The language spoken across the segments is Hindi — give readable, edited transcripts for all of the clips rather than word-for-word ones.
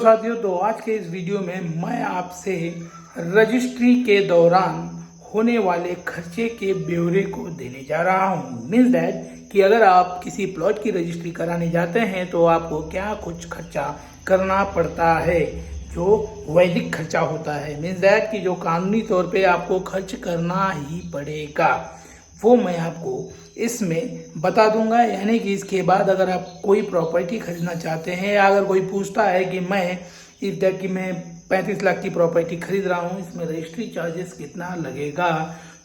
साथियों, तो आज के इस वीडियो में मैं आपसे रजिस्ट्री के दौरान होने वाले खर्चे के ब्यौरे को देने जा रहा हूँ। मीन्स दैट कि अगर आप किसी प्लॉट की रजिस्ट्री कराने जाते हैं तो आपको क्या कुछ खर्चा करना पड़ता है, जो वैदिक खर्चा होता है। मीन्स दैट कि जो कानूनी तौर पे आपको खर्च करना ही पड़ेगा, वो मैं आपको इसमें बता दूंगा। यानी कि इसके बाद अगर आप कोई प्रॉपर्टी खरीदना चाहते हैं या अगर कोई पूछता है कि मैं इस दैट कि मैं 35 लाख की प्रॉपर्टी खरीद रहा हूँ, इसमें रजिस्ट्री चार्जेस कितना लगेगा,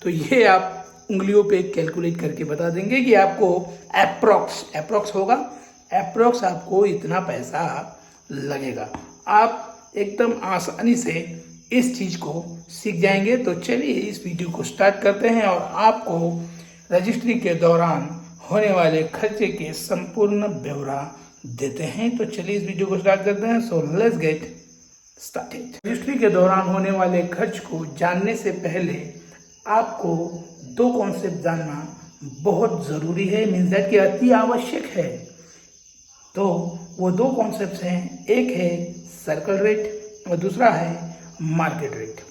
तो ये आप उंगलियों पे कैलकुलेट करके बता देंगे कि आपको अप्रोक्स होगा, अप्रोक्स आपको इतना पैसा लगेगा। आप एकदम आसानी से इस चीज़ को सीख जाएंगे। तो चलिए इस वीडियो को स्टार्ट करते हैं और आपको रजिस्ट्री के दौरान होने वाले खर्चे के संपूर्ण ब्यौरा देते हैं। तो चलिए इस वीडियो को स्टार्ट करते हैं। So let's get started. Registry के दौरान होने वाले खर्च को जानने से पहले आपको दो कॉन्सेप्ट जानना बहुत ज़रूरी है, मीन्स दैट कि अति आवश्यक है। तो वो दो कॉन्सेप्ट्स हैं, एक है सर्कल रेट और दूसरा है मार्केट रेट।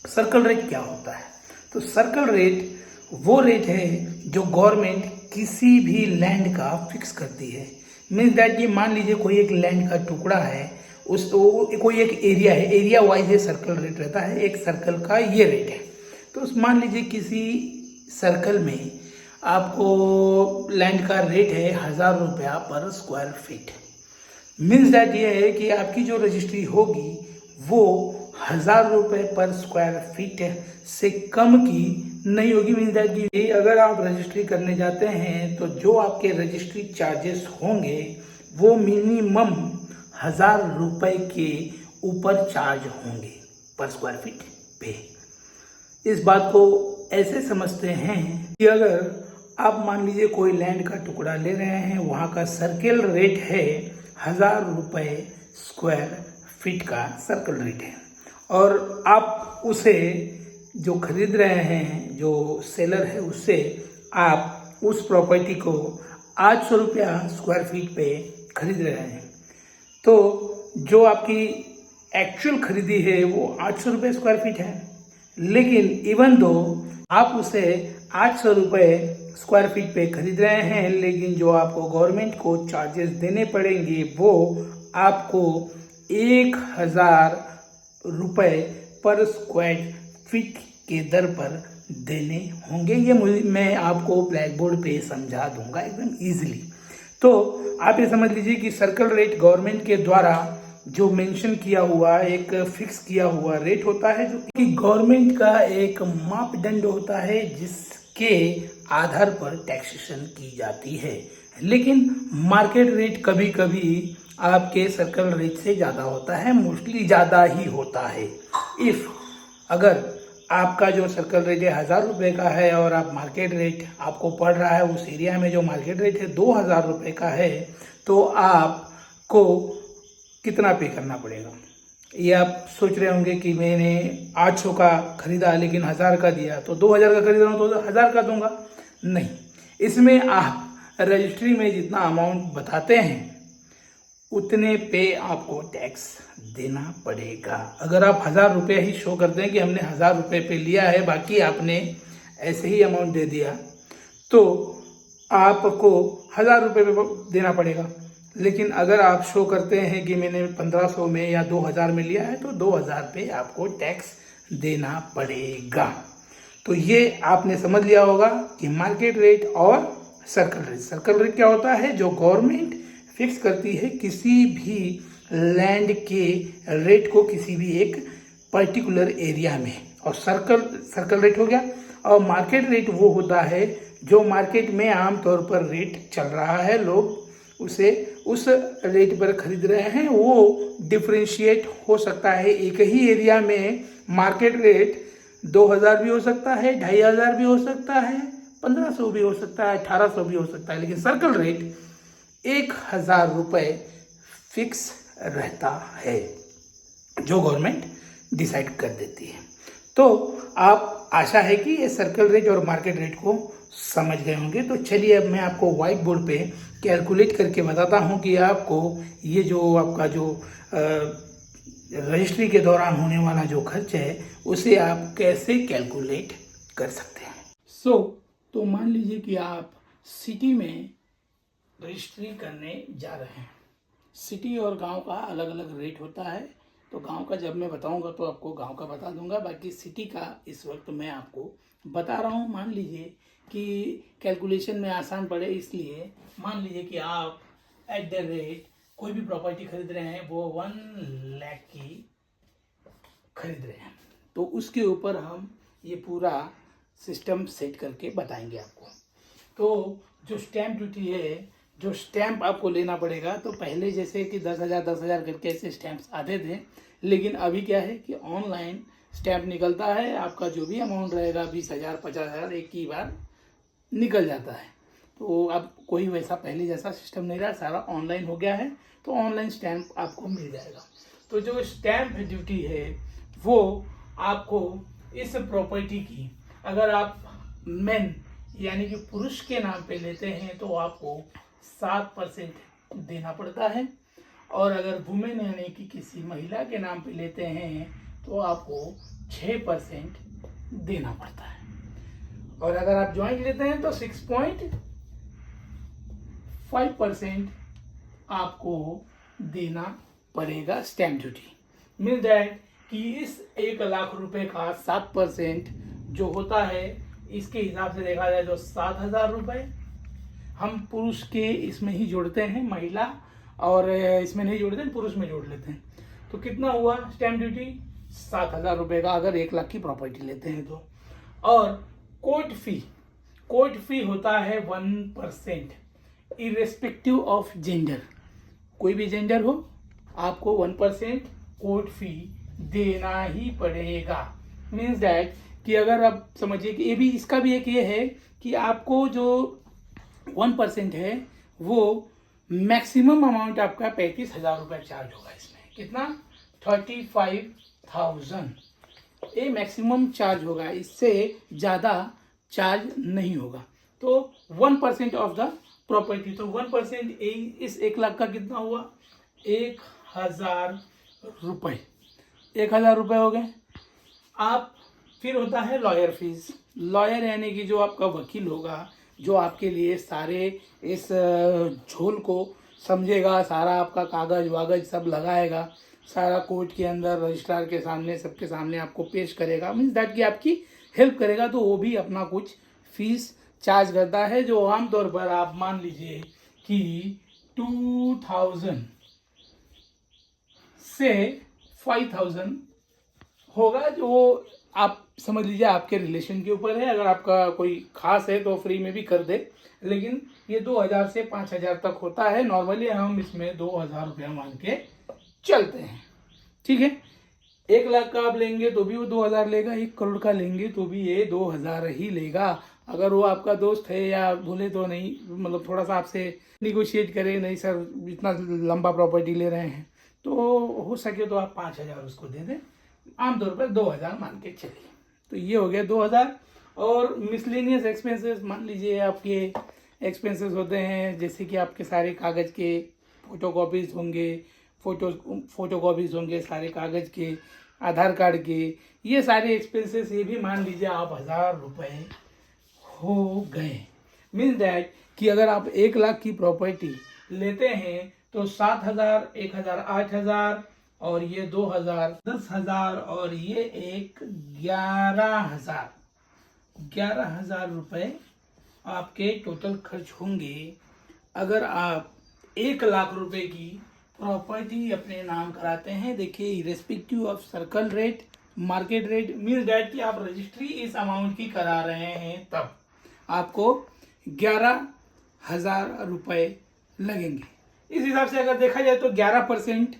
सर्कल रेट क्या होता है? तो सर्कल रेट वो रेट है जो गवर्नमेंट किसी भी लैंड का फिक्स करती है। मीन्स दैट ये मान लीजिए कोई एक लैंड का टुकड़ा है, उस कोई एक एरिया है, एरिया वाइज है सर्कल रेट रहता है, एक सर्कल का ये रेट है। तो मान लीजिए किसी सर्कल में आपको लैंड का रेट है 1000 रुपया पर स्क्वायर फीट। मीन्स दैट ये है कि आपकी जो रजिस्ट्री होगी वो 1000 रुपये पर स्क्वायर फीट से कम की नहीं होगी। मीन्स दैट कि अगर आप रजिस्ट्री करने जाते हैं तो जो आपके रजिस्ट्री चार्जेस होंगे वो मिनिमम 1000 रुपये के ऊपर चार्ज होंगे पर स्क्वायर फीट पे। इस बात को ऐसे समझते हैं कि अगर आप मान लीजिए कोई लैंड का टुकड़ा ले रहे हैं, वहाँ का सर्कल रेट है 1000 रुपये स्क्वायर फीट का सर्कल रेट है, और आप उसे जो खरीद रहे हैं, जो सेलर है, उससे आप उस प्रॉपर्टी को 800 रुपया स्क्वायर फीट पे खरीद रहे हैं। तो जो आपकी एक्चुअल खरीदी है वो 800 रुपये स्क्वायर फीट है, लेकिन इवन दो आप उसे 800 रुपये स्क्वायर फीट पे खरीद रहे हैं, लेकिन जो आपको गवर्नमेंट को चार्जेस देने पड़ेंगे वो आपको 1000 रुपये पर स्क्वायर फीट के दर पर देने होंगे। ये मैं आपको ब्लैक बोर्ड पे समझा दूंगा एकदम इजीली। तो आप ये समझ लीजिए कि सर्कल रेट गवर्नमेंट के द्वारा जो मेंशन किया हुआ एक फिक्स किया हुआ रेट होता है, जो कि गवर्नमेंट का एक मापदंड होता है जिसके आधार पर टैक्सेशन की जाती है। लेकिन मार्केट रेट कभी कभी आपके सर्कल रेट से ज़्यादा होता है, मोस्टली ज़्यादा ही होता है। अगर आपका जो सर्कल रेट है 1000 रुपये का है और आप मार्केट रेट आपको पड़ रहा है उस एरिया में जो मार्केट रेट है 2000 रुपये का है, तो आपको कितना पे करना पड़ेगा? ये आप सोच रहे होंगे कि मैंने 800 का खरीदा लेकिन 1000 का दिया, तो 2000 का खरीद रहा हूँ तो 1000 का दूंगा। नहीं, इसमें आप रजिस्ट्री में जितना अमाउंट बताते हैं उतने पे आपको टैक्स देना पड़ेगा। अगर आप 1000 रुपये ही शो करते हैं कि हमने 1000 रुपये पे लिया है, बाकी आपने ऐसे ही अमाउंट दे दिया, तो आपको 1000 रुपये पे देना पड़ेगा। लेकिन अगर आप शो करते हैं कि मैंने 1500 में या 2000 में लिया है, तो 2000 पे आपको टैक्स देना पड़ेगा। तो ये आपने समझ लिया होगा कि मार्केट रेट और सर्कल रेट। सर्कल रेट क्या होता है? जो गवर्नमेंट फिक्स करती है किसी भी लैंड के रेट को किसी भी एक पर्टिकुलर एरिया में, और सर्कल रेट हो गया। और मार्केट रेट वो होता है जो मार्केट में आमतौर पर रेट चल रहा है, लोग उसे उस रेट पर खरीद रहे हैं। वो डिफरेंशिएट हो सकता है, एक ही एरिया में मार्केट रेट 2000 भी हो सकता है, 2500 भी हो सकता है, 1500 भी हो सकता है, 1800 भी हो सकता है, लेकिन सर्कल रेट 1000 रुपये फिक्स रहता है जो गवर्नमेंट डिसाइड कर देती है। तो आप आशा है कि ये सर्कल रेट और मार्केट रेट को समझ गए होंगे। तो चलिए अब मैं आपको व्हाइट बोर्ड पे कैलकुलेट करके बताता हूँ कि आपको ये जो आपका जो रजिस्ट्री के दौरान होने वाला जो खर्च है उसे आप कैसे कैलकुलेट कर सकते हैं। तो मान लीजिए कि आप सिटी में रजिस्ट्री करने जा रहे हैं। सिटी और गांव का अलग अलग रेट होता है, तो गांव का जब मैं बताऊंगा तो आपको गांव का बता दूंगा, बाकी सिटी का इस वक्त मैं आपको बता रहा हूं। मान लीजिए कि कैलकुलेशन में आसान पड़े इसलिए मान लीजिए कि आप एट द रेट कोई भी प्रॉपर्टी खरीद रहे हैं, वो 1 लाख की खरीद रहे हैं, तो उसके ऊपर हम ये पूरा सिस्टम सेट करके बताएंगे आपको। तो जो स्टैम्प ड्यूटी है, जो स्टैम्प आपको लेना पड़ेगा, तो पहले जैसे कि 10,000 करके ऐसे स्टैम्प्स आते थे, लेकिन अभी क्या है कि ऑनलाइन स्टैम्प निकलता है। आपका जो भी अमाउंट रहेगा 20,000 50,000 एक ही बार निकल जाता है। तो अब कोई वैसा पहले जैसा सिस्टम नहीं रहा, सारा ऑनलाइन हो गया है, तो ऑनलाइन स्टैम्प आपको मिल जाएगा। तो जो स्टैम्प ड्यूटी है वो आपको इस प्रॉपर्टी की, अगर आप मेन यानी कि पुरुष के नाम पे लेते हैं तो आपको 7% देना पड़ता है, और अगर वुमेन यानी कि किसी महिला के नाम पे लेते हैं तो आपको 6% देना पड़ता है, और अगर आप ज्वाइंट लेते हैं तो 6.5% आपको देना पड़ेगा स्टैम्प ड्यूटी। मीन दैट कि इस 1 लाख रुपए का 7% जो होता है, इसके हिसाब से देखा जाए तो 7,000 रुपये हम पुरुष के इसमें ही जोड़ते हैं, महिला और इसमें नहीं जोड़ते हैं, पुरुष में जोड़ लेते हैं। तो कितना हुआ स्टैम्प ड्यूटी? 7,000 रुपये का, अगर 1 लाख की प्रॉपर्टी लेते हैं तो। और कोर्ट फी होता है 1%, इरेस्पेक्टिव ऑफ जेंडर। कोई भी जेंडर हो, आपको 1% कोर्ट फी देना ही पड़ेगा। मीन्स दैट कि अगर आप समझिए कि ये भी, इसका भी एक ये है कि आपको जो 1% है वो मैक्सिमम अमाउंट आपका 35,000 रुपये चार्ज होगा। इसमें कितना? 35,000 ये मैक्सिमम चार्ज होगा, इससे ज़्यादा चार्ज नहीं होगा। तो 1% ऑफ द प्रॉपर्टी, तो 1% इस 1 लाख का कितना हुआ? 1,000 रुपये। 1,000 रुपये हो गए। आप फिर होता है लॉयर फीस। लॉयर यानी कि जो आपका वकील होगा, जो आपके लिए सारे इस झोल को समझेगा, सारा आपका कागज वागज सब लगाएगा, सारा कोर्ट के अंदर रजिस्ट्रार के सामने सबके सामने आपको पेश करेगा, मीन्स दैट कि आपकी हेल्प करेगा, तो वो भी अपना कुछ फीस चार्ज करता है, जो आमतौर पर आप मान लीजिए कि 2,000 से 5,000 होगा, जो आप समझ लीजिए आपके रिलेशन के ऊपर है। अगर आपका कोई खास है तो फ्री में भी कर दे, लेकिन ये 2,000 से 5,000 तक होता है। नॉर्मली हम इसमें 2,000 रुपया मान के चलते हैं, ठीक है। 1 लाख का आप लेंगे तो भी वो 2,000 लेगा, 1 करोड़ का लेंगे तो भी ये 2,000 ही लेगा। अगर वो आपका दोस्त है या बोले तो नहीं, मतलब थोड़ा सा आपसे निगोशिएट करे, नहीं सर इतना लंबा प्रॉपर्टी ले रहे हैं, तो हो सके तो आप 5,000 उसको दे दें, आमतौर पर 2,000 मान के चलिए। तो ये हो गया 2,000। और मिसलेनियस एक्सपेंसेस, मान लीजिए आपके एक्सपेंसेस होते हैं, जैसे कि आपके सारे कागज़ के फोटोकॉपीज होंगे, फोटोकॉपीज होंगे सारे कागज़ के, आधार कार्ड के, ये सारे एक्सपेंसेस, ये भी मान लीजिए आप 1,000 रुपये हो गए। मीन्स दैट कि अगर आप 1 लाख की प्रॉपर्टी लेते हैं तो 7,000, 1,000, 8,000, और ये 2,000, 10,000, और ये एक 11,000 रुपये आपके टोटल खर्च होंगे अगर आप 1 लाख रुपए की प्रॉपर्टी अपने नाम कराते हैं। देखिए, irrespective of circle rate, market rate, means that कि आप रजिस्ट्री इस अमाउंट की करा रहे हैं, तब आपको 11,000 रुपये लगेंगे। इस हिसाब से अगर देखा जाए तो 11%,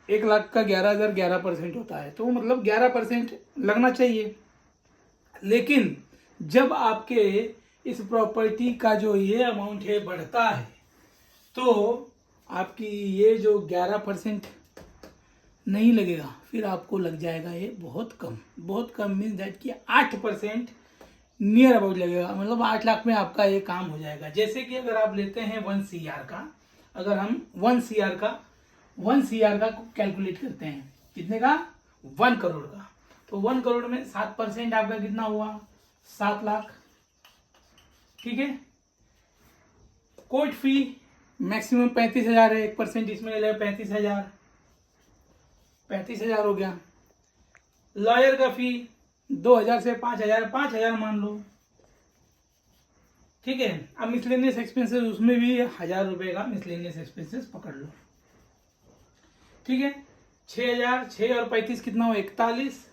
1 लाख का 11,000 11% होता है, तो मतलब 11% लगना चाहिए। लेकिन जब आपके इस प्रॉपर्टी का जो ये अमाउंट है बढ़ता है, तो आपकी ये जो 11% नहीं लगेगा, फिर आपको लग जाएगा ये बहुत कम मीन्स दैट कि 8% नियर अबाउट लगेगा, मतलब 8 लाख में आपका ये काम हो जाएगा। जैसे कि अगर आप लेते हैं 1 CR का, अगर हम 1 CR का कैलकुलेट करते हैं, कितने का? 1 करोड़ का। तो 1 करोड़ में 7% आपका कितना हुआ? 7 लाख। ठीक है। कोर्ट फी मैक्सिमम 35,000 है, 1% इसमें ले 35,000 हो गया। लॉयर का फी 2,000 से 5,000 मान लो। ठीक है। अब मिसलेनियस एक्सपेंसेस, उसमें भी 1,000 रुपए का मिसलेनियस एक्सपेंसेस पकड़ लो। ठीक है। 6,000, 6 और 35 कितना हो? 41,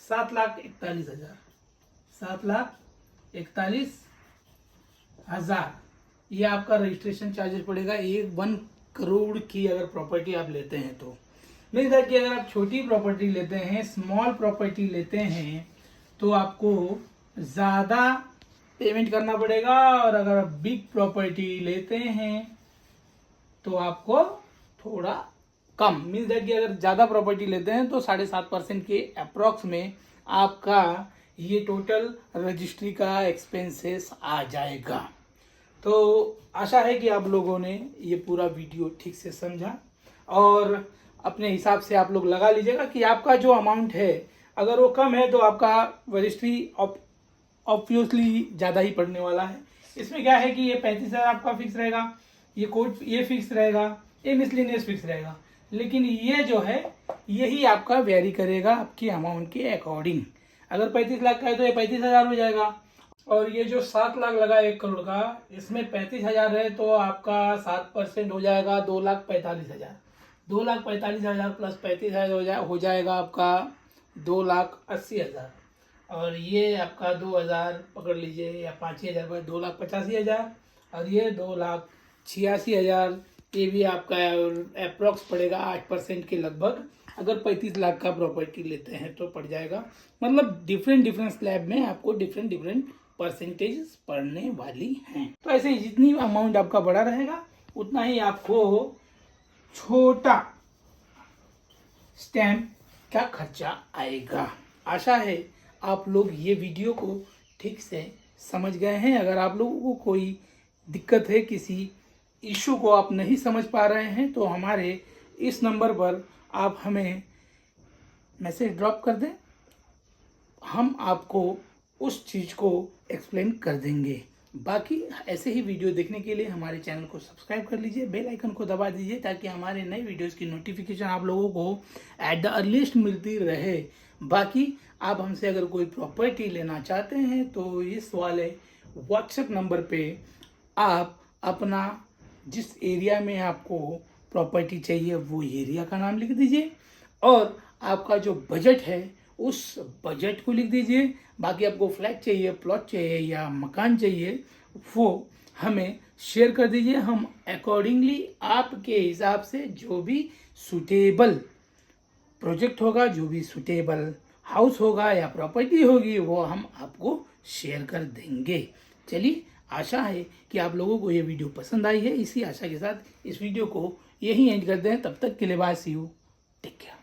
7,41,000, 7,41,000 ये आपका रजिस्ट्रेशन चार्जेस पड़ेगा। 1 करोड़ की अगर प्रॉपर्टी आप लेते हैं तो मीन्स दैट कि अगर आप छोटी प्रॉपर्टी लेते हैं, स्मॉल प्रॉपर्टी लेते हैं, तो आपको ज़्यादा पेमेंट करना पड़ेगा, और अगर आप बिग प्रॉपर्टी लेते हैं तो आपको थोड़ा कम मीन्स दैट कि अगर ज़्यादा प्रॉपर्टी लेते हैं तो 7.5% के अप्रॉक्स में आपका ये टोटल रजिस्ट्री का एक्सपेंसेस आ जाएगा। तो आशा है कि आप लोगों ने ये पूरा वीडियो ठीक से समझा, और अपने हिसाब से आप लोग लगा लीजिएगा कि आपका जो अमाउंट है, अगर वो कम है तो आपका रजिस्ट्री ऑब्वियसली ज़्यादा ही पड़ने वाला है। इसमें क्या है कि ये 35,000 आपका फिक्स रहेगा, ये कोर्ट ये फिक्स रहेगा, ये मिसलेनियस फिक्स रहेगा, लेकिन ये जो है यही आपका वेरी करेगा आपकी अमाउंट के अकॉर्डिंग। अगर 35 लाख का है तो ये 35,000 हो जाएगा, और ये जो 7 लाख लगा 1 करोड़ का, इसमें 35,000 है तो आपका 7% हो जाएगा 2,45,000। 2,45,000 प्लस 35,000 हो जाएगा आपका 2,80,000, और ये आपका 2,000 पकड़ लीजिए, या 5,000 2,85,000, और ये 2,86,000, ये भी आपका अप्रॉक्स पड़ेगा 8% के लगभग। अगर 35 लाख का प्रॉपर्टी लेते हैं तो पड़ जाएगा, मतलब डिफरेंट स्लैब में आपको डिफरेंट परसेंटेज पड़ने वाली हैं। तो ऐसे ही जितनी अमाउंट आपका बड़ा रहेगा उतना ही आपको छोटा स्टैम्प का खर्चा आएगा। आशा है आप लोग ये वीडियो को ठीक से समझ गए हैं। अगर आप लोगों को कोई दिक्कत है, किसी इशू को आप नहीं समझ पा रहे हैं, तो हमारे इस नंबर पर आप हमें मैसेज ड्रॉप कर दें, हम आपको उस चीज़ को एक्सप्लेन कर देंगे। बाकी ऐसे ही वीडियो देखने के लिए हमारे चैनल को सब्सक्राइब कर लीजिए, बेल आइकन को दबा दीजिए, ताकि हमारे नए वीडियोस की नोटिफिकेशन आप लोगों को एट द अर्लीस्ट मिलती रहे। बाकी आप हमसे अगर कोई प्रॉपर्टी लेना चाहते हैं तो इस वाले व्हाट्सएप नंबर पे आप अपना जिस एरिया में आपको प्रॉपर्टी चाहिए वो एरिया का नाम लिख दीजिए, और आपका जो बजट है उस बजट को लिख दीजिए। बाकी आपको फ्लैट चाहिए, प्लॉट चाहिए या मकान चाहिए, वो हमें शेयर कर दीजिए। हम अकॉर्डिंगली आपके हिसाब से जो भी सूटेबल प्रोजेक्ट होगा, जो भी सूटेबल हाउस होगा या प्रॉपर्टी होगी, वो हम आपको शेयर कर देंगे। चलिए, आशा है कि आप लोगों को ये वीडियो पसंद आई है। इसी आशा के साथ इस वीडियो को यहीं एंड करते हैं। तब तक के लिए bye, see you, take care.